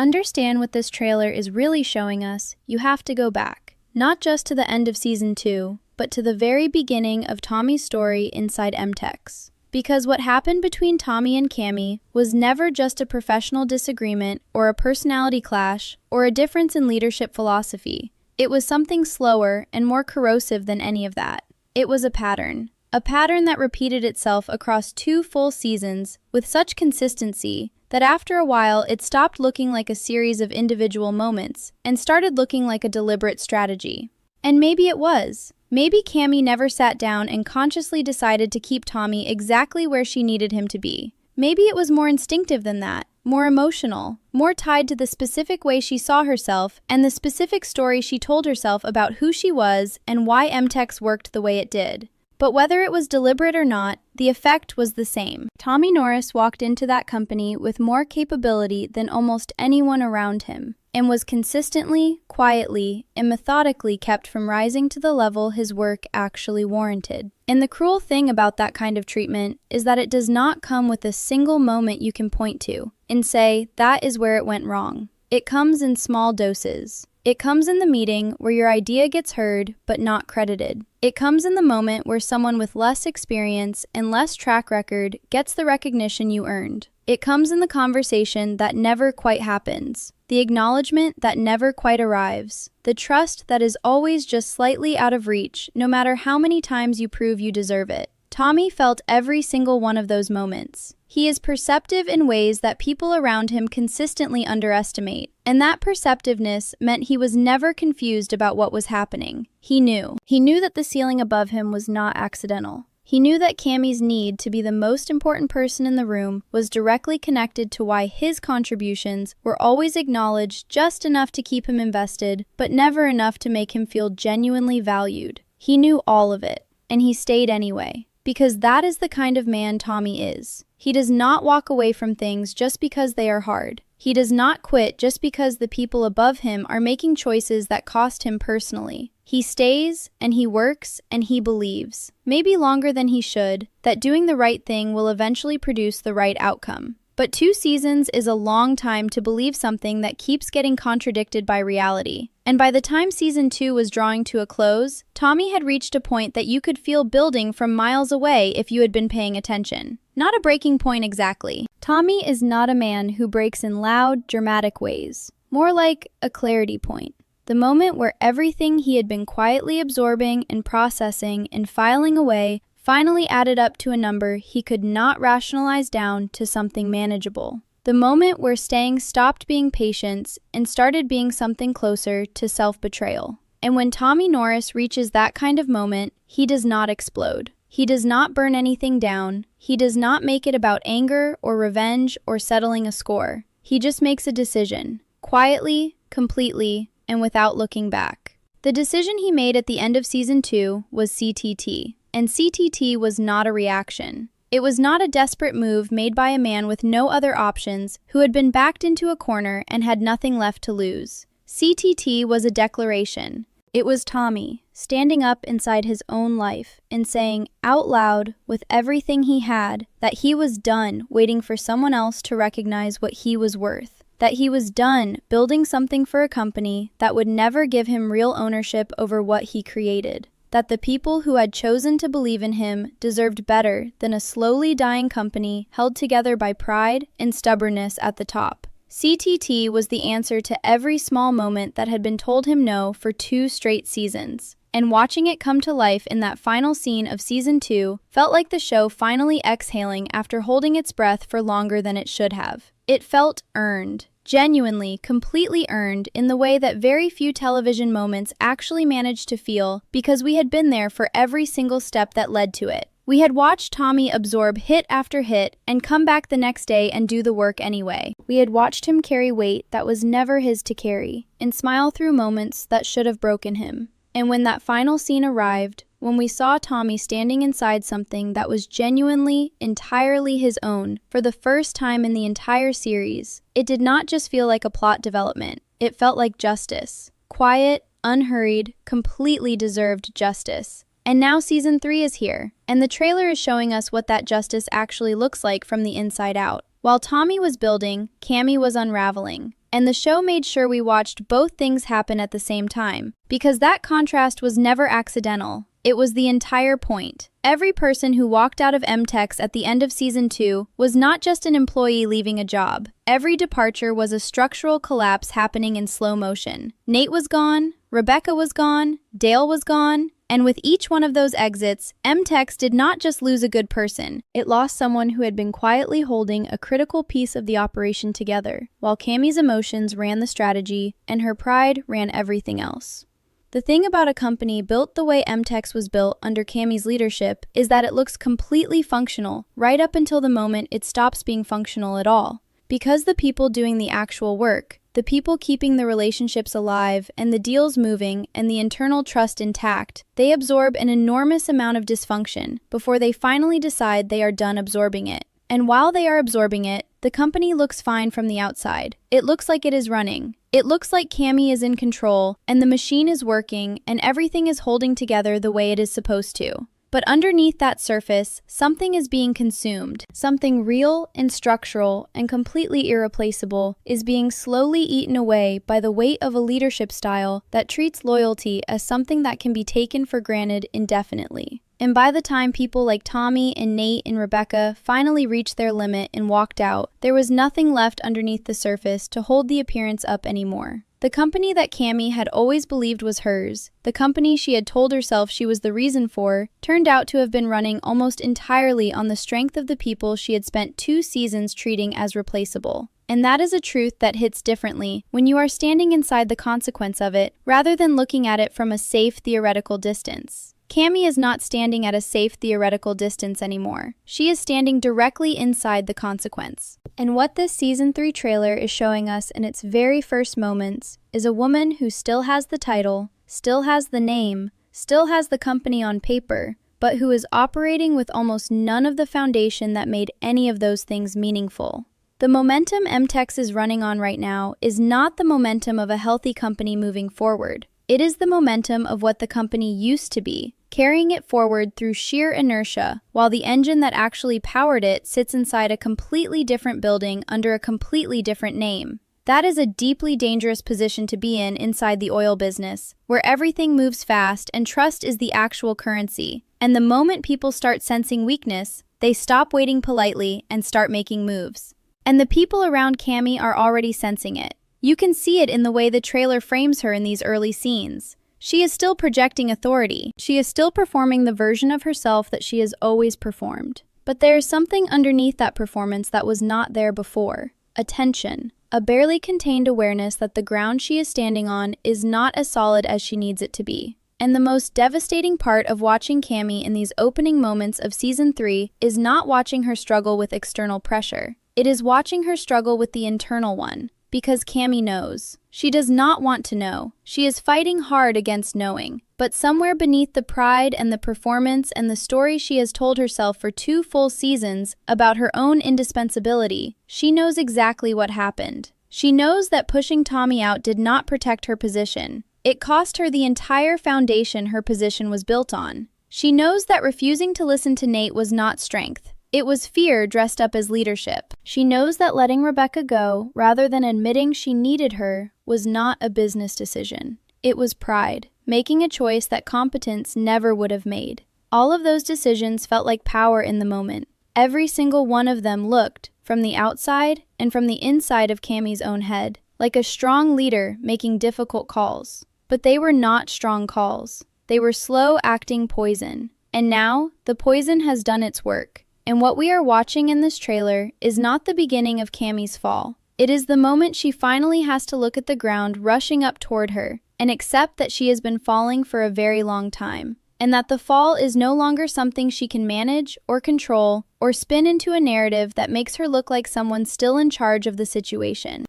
understand what this trailer is really showing us, you have to go back. Not just to the end of Season 2, but to the very beginning of Tommy's story inside MTech's. Because what happened between Tommy and Cammy was never just a professional disagreement or a personality clash or a difference in leadership philosophy. It was something slower and more corrosive than any of that. It was a pattern that repeated itself across 2 full seasons with such consistency that after a while it stopped looking like a series of individual moments and started looking like a deliberate strategy. And maybe it was. Maybe Cammy never sat down and consciously decided to keep Tommy exactly where she needed him to be. Maybe it was more instinctive than that, more emotional, more tied to the specific way she saw herself and the specific story she told herself about who she was and why MTech's worked the way it did. But whether it was deliberate or not, the effect was the same. Tommy Norris walked into that company with more capability than almost anyone around him, and was consistently, quietly, and methodically kept from rising to the level his work actually warranted. And the cruel thing about that kind of treatment is that it does not come with a single moment you can point to and say, that is where it went wrong. It comes in small doses. It comes in the meeting where your idea gets heard but not credited. It comes in the moment where someone with less experience and less track record gets the recognition you earned. It comes in the conversation that never quite happens, the acknowledgement that never quite arrives, the trust that is always just slightly out of reach no matter how many times you prove you deserve it. Tommy felt every single one of those moments. He is perceptive in ways that people around him consistently underestimate, and that perceptiveness meant he was never confused about what was happening. He knew. He knew that the ceiling above him was not accidental. He knew that Cammy's need to be the most important person in the room was directly connected to why his contributions were always acknowledged just enough to keep him invested, but never enough to make him feel genuinely valued. He knew all of it, and he stayed anyway. Because that is the kind of man Tommy is. He does not walk away from things just because they are hard. He does not quit just because the people above him are making choices that cost him personally. He stays, and he works, and he believes, maybe longer than he should, that doing the right thing will eventually produce the right outcome. But 2 seasons is a long time to believe something that keeps getting contradicted by reality. And by the time Season 2 was drawing to a close, Tommy had reached a point that you could feel building from miles away if you had been paying attention. Not a breaking point exactly. Tommy is not a man who breaks in loud, dramatic ways. More like a clarity point. The moment where everything he had been quietly absorbing and processing and filing away finally added up to a number he could not rationalize down to something manageable. The moment where staying stopped being patience and started being something closer to self-betrayal. And when Tommy Norris reaches that kind of moment, he does not explode. He does not burn anything down. He does not make it about anger or revenge or settling a score. He just makes a decision, quietly, completely, and without looking back. The decision he made at the end of Season 2 was CTT. And CTT was not a reaction. It was not a desperate move made by a man with no other options who had been backed into a corner and had nothing left to lose. CTT was a declaration. It was Tommy standing up inside his own life and saying out loud with everything he had that he was done waiting for someone else to recognize what he was worth. That he was done building something for a company that would never give him real ownership over what he created. That the people who had chosen to believe in him deserved better than a slowly dying company held together by pride and stubbornness at the top. CTT was the answer to every small moment that had been told him no for 2 straight seasons. And watching it come to life in that final scene of Season 2 felt like the show finally exhaling after holding its breath for longer than it should have. It felt earned. Genuinely, completely earned in the way that very few television moments actually managed to feel because we had been there for every single step that led to it. We had watched Tommy absorb hit after hit and come back the next day and do the work anyway. We had watched him carry weight that was never his to carry and smile through moments that should have broken him. And when that final scene arrived, when we saw Tommy standing inside something that was genuinely, entirely his own for the first time in the entire series, it did not just feel like a plot development. It felt like justice. Quiet, unhurried, completely deserved justice. And now Season 3 is here, and the trailer is showing us what that justice actually looks like from the inside out. While Tommy was building, Cammy was unraveling. And the show made sure we watched both things happen at the same time, because that contrast was never accidental. It was the entire point. Every person who walked out of MTech's at the end of Season 2 was not just an employee leaving a job. Every departure was a structural collapse happening in slow motion. Nate was gone, Rebecca was gone, Dale was gone, and with each one of those exits, MTech's did not just lose a good person, it lost someone who had been quietly holding a critical piece of the operation together, while Cammy's emotions ran the strategy and her pride ran everything else. The thing about a company built the way MTech's was built under Cammy's leadership is that it looks completely functional right up until the moment it stops being functional at all. Because the people doing the actual work, the people keeping the relationships alive and the deals moving and the internal trust intact, they absorb an enormous amount of dysfunction before they finally decide they are done absorbing it. And while they are absorbing it, the company looks fine from the outside. It looks like it is running. It looks like Cammy is in control, and the machine is working, and everything is holding together the way it is supposed to. But underneath that surface, something is being consumed. Something real and structural and completely irreplaceable is being slowly eaten away by the weight of a leadership style that treats loyalty as something that can be taken for granted indefinitely. And by the time people like Tommy and Nate and Rebecca finally reached their limit and walked out, there was nothing left underneath the surface to hold the appearance up anymore. The company that Cammy had always believed was hers, the company she had told herself she was the reason for, turned out to have been running almost entirely on the strength of the people she had spent 2 seasons treating as replaceable. And that is a truth that hits differently when you are standing inside the consequence of it, rather than looking at it from a safe theoretical distance. Cammy is not standing at a safe theoretical distance anymore. She is standing directly inside the consequence. And what this Season 3 trailer is showing us in its very first moments is a woman who still has the title, still has the name, still has the company on paper, but who is operating with almost none of the foundation that made any of those things meaningful. The momentum MTech's is running on right now is not the momentum of a healthy company moving forward. It is the momentum of what the company used to be, carrying it forward through sheer inertia, while the engine that actually powered it sits inside a completely different building under a completely different name. That is a deeply dangerous position to be in inside the oil business, where everything moves fast and trust is the actual currency. And the moment people start sensing weakness, they stop waiting politely and start making moves. And the people around Cammy are already sensing it. You can see it in the way the trailer frames her in these early scenes. She is still projecting authority. She is still performing the version of herself that she has always performed. But there is something underneath that performance that was not there before. Attention. A barely contained awareness that the ground she is standing on is not as solid as she needs it to be. And the most devastating part of watching Cammy in these opening moments of Season 3 is not watching her struggle with external pressure. It is watching her struggle with the internal one. Because Cammy knows. She does not want to know. She is fighting hard against knowing. But somewhere beneath the pride and the performance and the story she has told herself for 2 full seasons about her own indispensability, she knows exactly what happened. She knows that pushing Tommy out did not protect her position. It cost her the entire foundation her position was built on. She knows that refusing to listen to Nate was not strength. It was fear dressed up as leadership. She knows that letting Rebecca go, rather than admitting she needed her, was not a business decision. It was pride, making a choice that competence never would have made. All of those decisions felt like power in the moment. Every single one of them looked, from the outside and from the inside of Cammy's own head, like a strong leader making difficult calls. But they were not strong calls. They were slow-acting poison. And now, the poison has done its work. And what we are watching in this trailer is not the beginning of Cammy's fall. It is the moment she finally has to look at the ground rushing up toward her and accept that she has been falling for a very long time, and that the fall is no longer something she can manage or control or spin into a narrative that makes her look like someone still in charge of the situation.